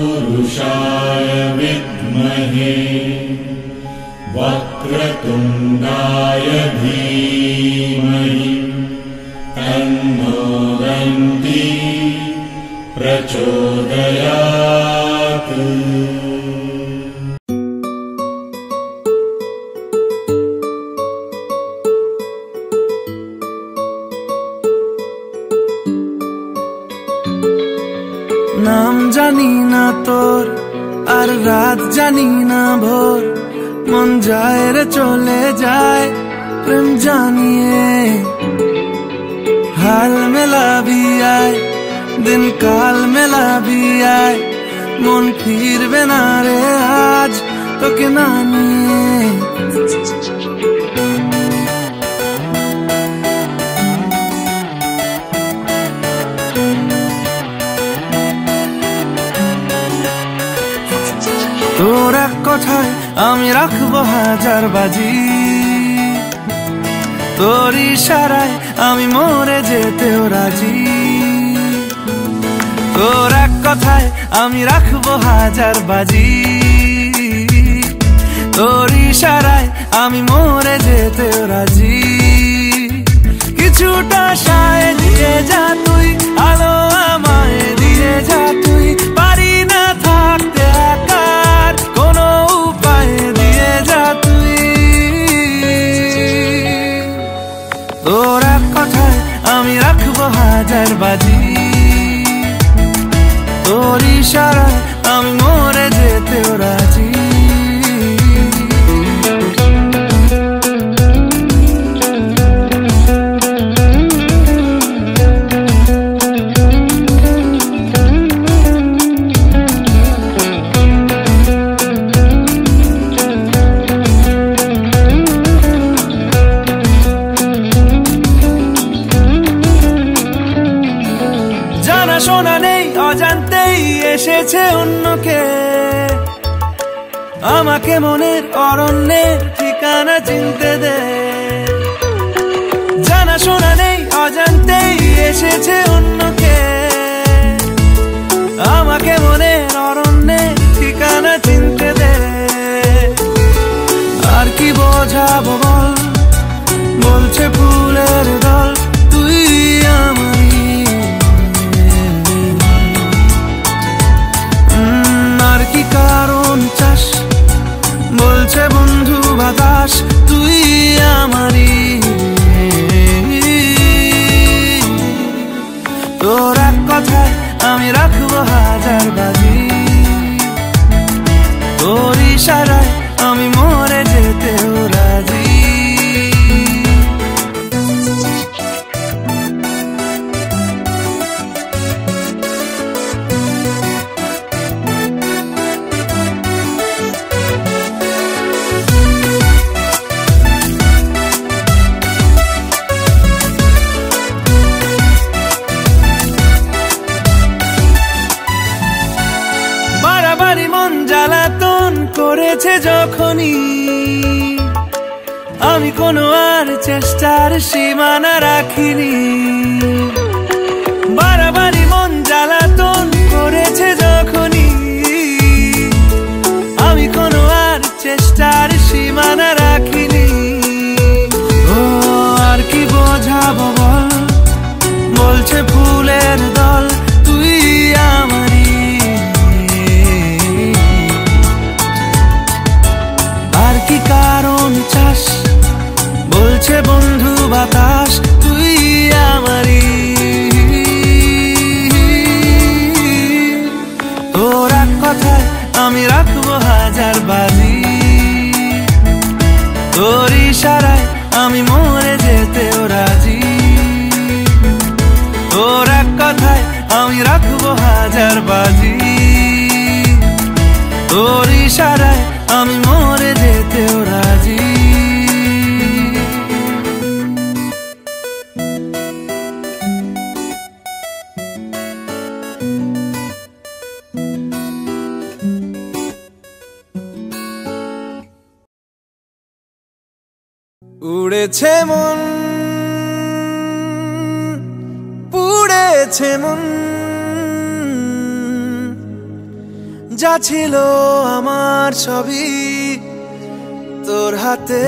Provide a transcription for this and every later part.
तत्पुरुषाय विद्महे वक्रतुण्डाय धीमहि तन्नो दन्ती प्रचोदयात्। नाम जानी ना तोर আর রাত জানি না ভোর, মন যায় রে চলে যায় প্রেম জানিয়ে। হাল মেলাবি আয়, দিন কাল মেলাবি আয়, মন ফিরবে না রে আজ তোকে না নিয়ে। তোর এক কথায় আমি রাখবো হাজার বাজি, তোর ইশারায় আমি মরে যেতেও রাজি। তোর এক কথায় আমি রাখবো হাজার বাজি, তোর ইশারায় আমি মরে যেতেও রাজি। কিছুটা সায় দিয়ে যা তুই, আলো আমায় দিয়ে যা তুই, পারি না থাকতে একার কোনো উপায় দিয়ে যা তুই। তোর এক কথায় আমি রাখবো হাজার বাজি, তোর ইশারায় আমি মরে যেতেও রাজি। শোনা নেই অজান্তেই এসেছে অন্যকে, আমাকে মনের অরণ্যের ঠিকানা চিনতে দে। জানা শোনা নেই অজান্তেই এসেছে অন্যকে, আমাকে মনের অরণ্যের ঠিকানা চিনতে দে। আর কি বোঝাবো বল, বলছে ফুলের দল তুই আমারই। আর কি কারণ চাস, বলছে বন্ধু বাতাস তুই আমারই। তোর এক কথায় আমি রাখবো হাজার বাজি, তোর ইশারায় আমি মরে যেতেও রাজি। বাড়াবাড়ি মন জ্বালাতন করেছে যখনই, আমি কোনো আর চেষ্টার সীমানা রাখিনি। বাড়াবাড়ি মন জ্বালাতন করেছে যখনই, আমি কোনো আর চেষ্টার সীমানা রাখিনি। ও আর কি বোঝাবো বল, বলছে ফুলের দল তুই আমারই। আর কি কারণ চাস, বলছে বন্ধু বাতাস তুই আমারই। তোর এক কথায় আমি রাখবো হাজার বাজি, তোর ইশারায় আমি মরে যেতেও রাজি। তোর এক কথায় আমি রাখবো হাজার বাজি, তোর ইশারায় আমি মরে যেতেও রাজি। উড়েছে মন, পুড়ে উড়েছে মন যা ছিল আমার সবই তোর হাতে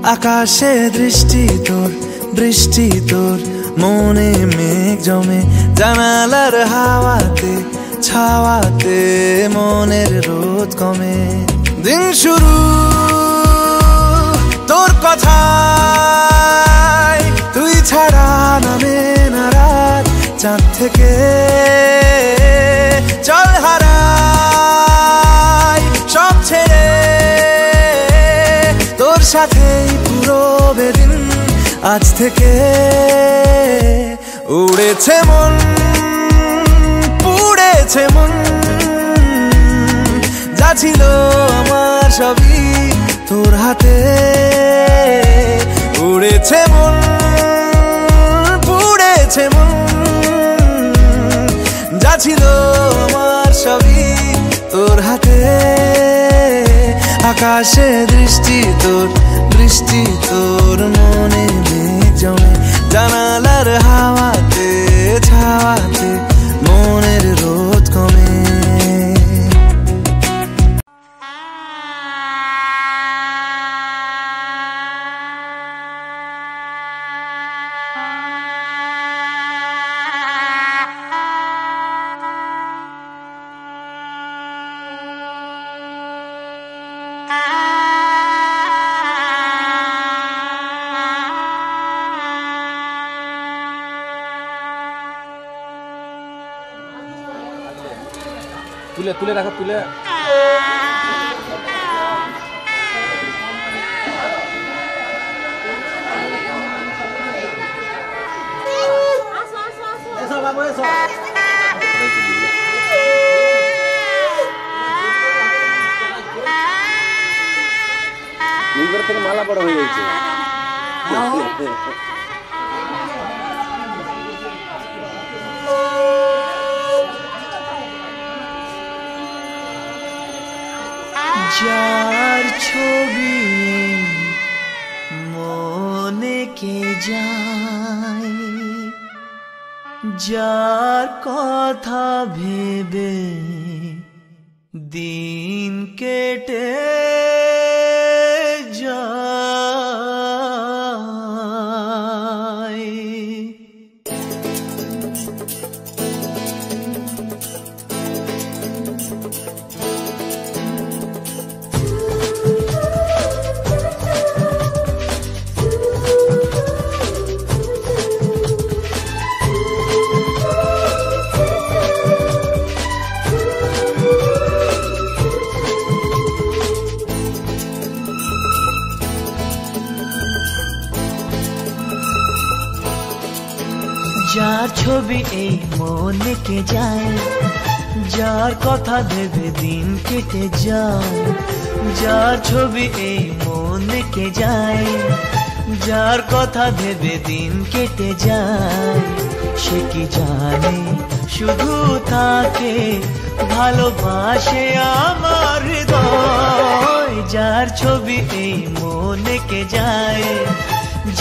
আকাশে দৃষ্টি তোর বৃষ্টি তোর মনে মেঘ জমে জানালার হাওয়াতে ছাওয়াতে মনের রোদ কমে দিন শুরু তোর কথায় তুই ছাড়া নামে না রাত চাঁদ থেকে চল হারাই সব ছেড়ে তোর সাথেই পুরো বেদিন আজ থেকে উড়েছে মন পুড়েছে মন যা ছিল আমার সবই তোর হাতে উড়েছে মন পুড়েছে মন যা ছিল আমার সবই তোর হাতে আকাশে দৃষ্টি তোর বৃষ্টি তোর মনে মেঘ জমে জানালার হাওয়াতে ছাওয়াতে মনের রোদ কমে তুলে তুলে রাখো তুলে থেকে মালা বড় হয়ে গেছে যার ছবি মনে কে যায় যার কথা ভেবে দিন কেটে যায় যার ছবি এই মনে কে যায় যার কথা ভেবে দিন কেটে যায় যার ছবি এই মনে কে যায় যার কথা ভেবে দিন কেটে যায় সে কি জানে শুধু তাকে ভালোবাসে আমার হৃদয় যার ছবি এই মনে কে যায়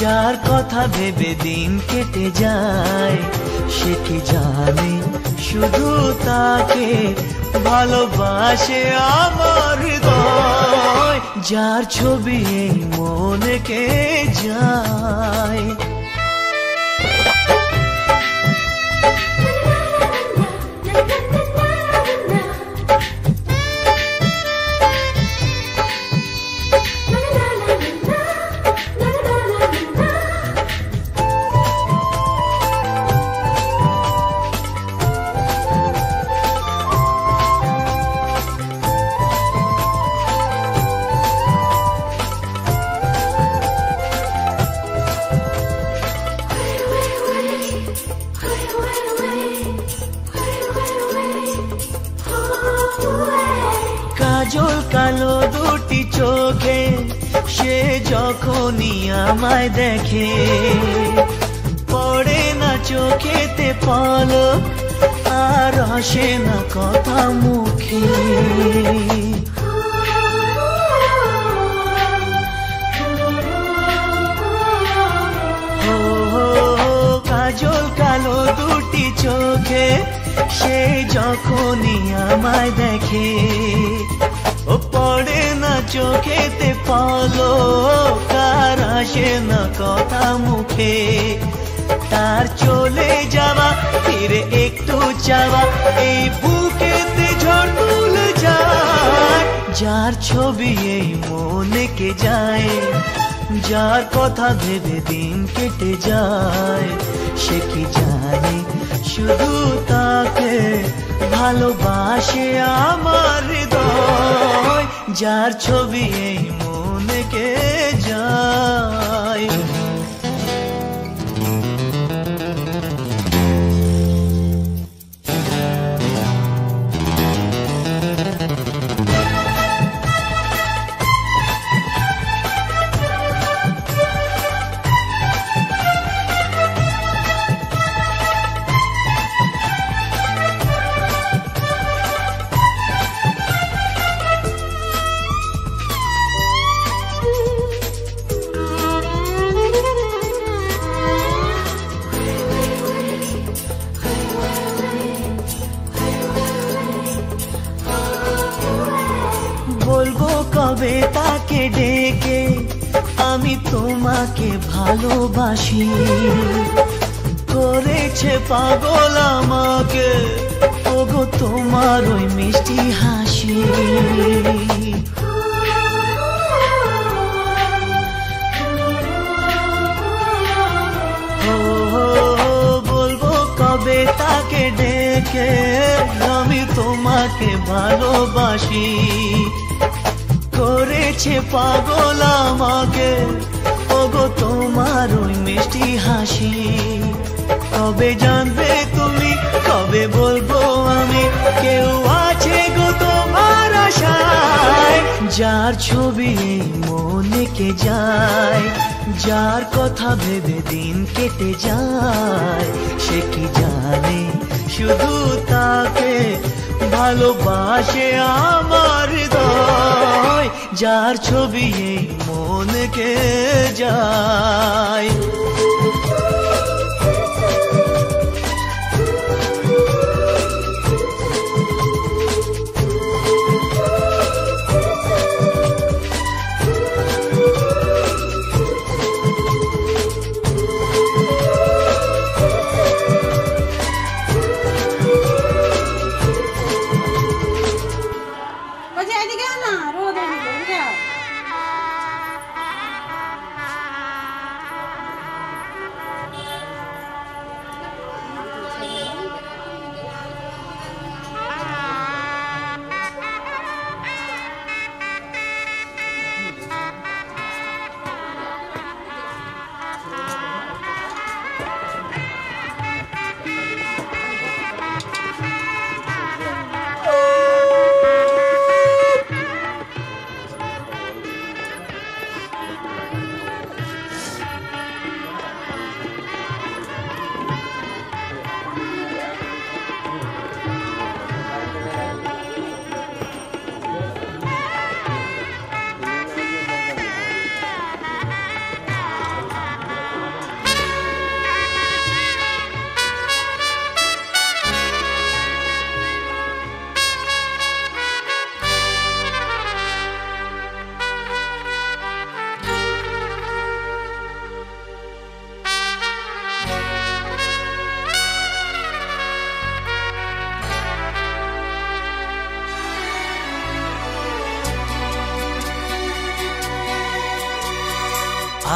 যার কথা ভেবে দিন কেটে যায় সে কি জানে শুধু তাকে ভালোবাসে আমার হৃদয় যার ছবি এই মনে কে যায় কাজল কালো দুটি চোখে সে যখনই আমায় দেখে পড়ে না চোখেতে পলক কার আসে না কথা মুখে। কাজল কালো দুটি চোখে সে যখনই আমায় দেখে, ও পড়ে না চোখেতে পলক, কার আসে না কথা মুখে। তার চলে যাওয়া ফিরে একটু চাওয়া এই বুকেতে ঝড় তুলে যায়। যার ছবি এই মনে কে যায়, যার কথা ভেবে দিন কেটে যায়, সে কি জানে শুধু তাকে ভালোবাসে আমার হৃদয়। যার ছবি এই মনে কে যায়। বলবো কবে তাকে ডেকে আমি তোমাকে ভালোবাসি, করেছে পাগল আমাকে ওগো তোমার ওই মিষ্টি হাসি। বলবো কবে তাকে ডেকে আমি তোমাকে ভালোবাসি, করেছে পাগল আমাকে ওগো তোমার ওই মিষ্টি হাসি। কবে জানবে তুমি, কবে বলবো আমি, কেউ আছে গো তোমার আশায়। যার ছবি মনে কে যায়, যার কথা ভেবে দিন কেটে যায়, সে কি জানে শুধু তাকে ভালোবাসে আমার হৃদয়। যার ছবি এই মনে কে যায়।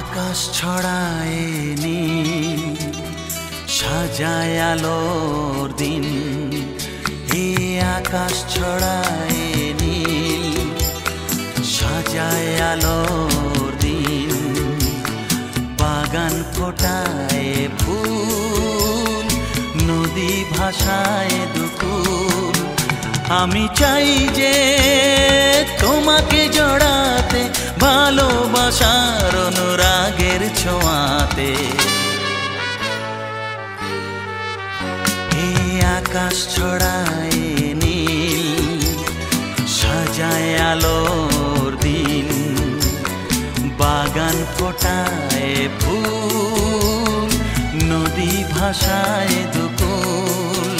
আকাশ ছড়ায় নীল সাজায় আলোর দিন, এই আকাশ ছড়ায় নীল সাজায় আলোর দিন। বাগান ফোটায় ফুল, নদী ভাষায় দুকুল। আমি চাই যে তোমাকে জড়াতে ভালোবাসার অনুরাগের ছোঁয়াতে। এই আকাশ ছড়ায় নীল সাজায় আলোর দিন বাগান ফোটায় ফুল নদী ভাষায় দুকুল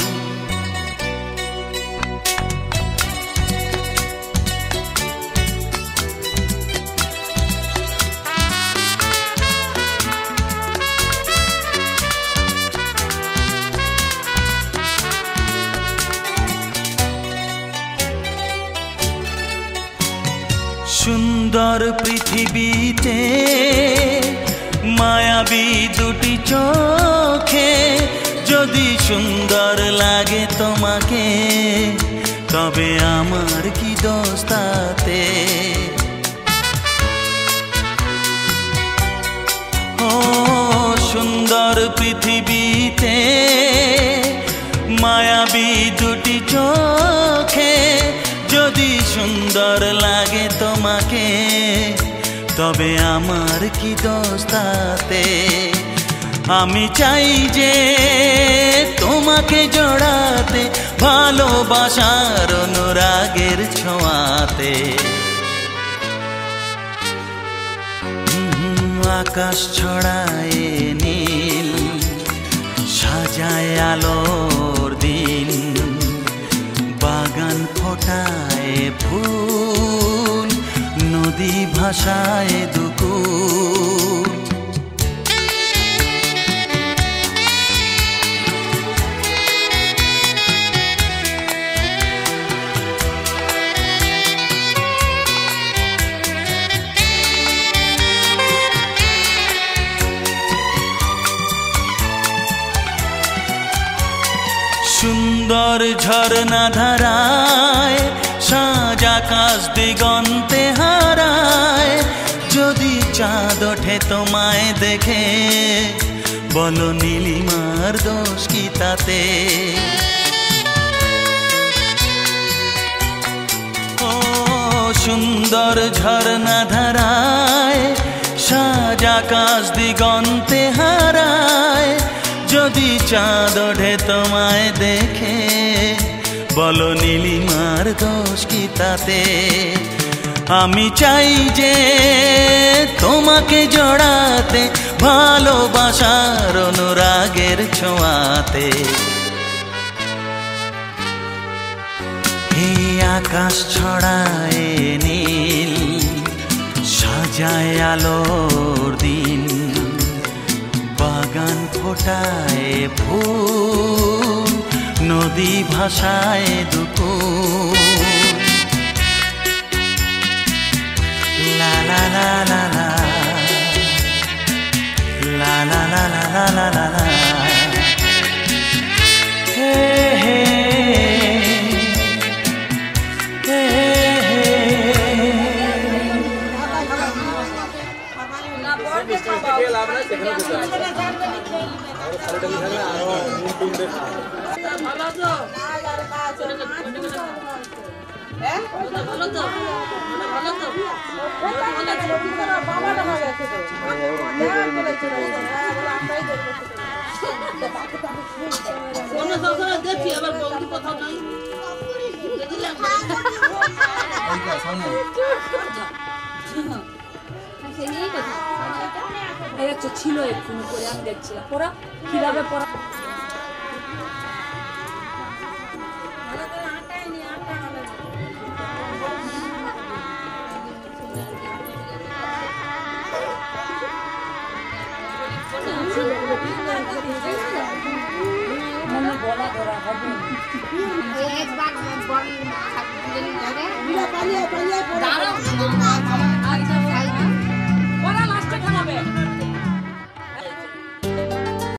সুন্দর পৃথিবীতে মায়াবী দুটি চোখে যদি সুন্দর লাগে তোমাকে তবে আমার কি দোষ তাতে ও সুন্দর পৃথিবীতে মায়াবী দুটি চোখে যদি সুন্দর লাগে তোমাকে তবে আমার কি দোষ তাতে আমি চাই যে তোমাকে জড়াতে ভালোবাসার অনুরাগের ছোঁয়াতে আকাশ ছড়ায় নীল সাজায় আলোর দিন বাগান ফোটায় ফুল নদী ভাষায় দুকুল সুন্দর ঝরনা ধারায় সাজ আকাশ দিগন্তে হারায় যদি চাঁদ ওঠে তোমায় দেখে বলো নীলিমার দোষ কি তাতে ও সুন্দর ঝরনা ধারায় সাজ আকাশ দিগন্তে হারায় যদি চাঁদ ওঠে তোমায় দেখে বলো নীলিমার দোষ কি তাতে আমি চাই যে তোমাকে জড়াতে ভালোবাসার অনুরাগের ছোঁয়াতে এই আকাশ ছড়ায় নীল সাজায় আলোর দিন বাগান ফোটায় ফুল নদী ভাষায় দুকুল লা লা লা লা লা লা লা লা লা লা লা লা হে হে দেখি আবার বন্ধু কোথাও নাই ছিল এক্ষুনি করে আমি দেখছিলাম পড়া কিভাবে পড়া গলা ধরা হবে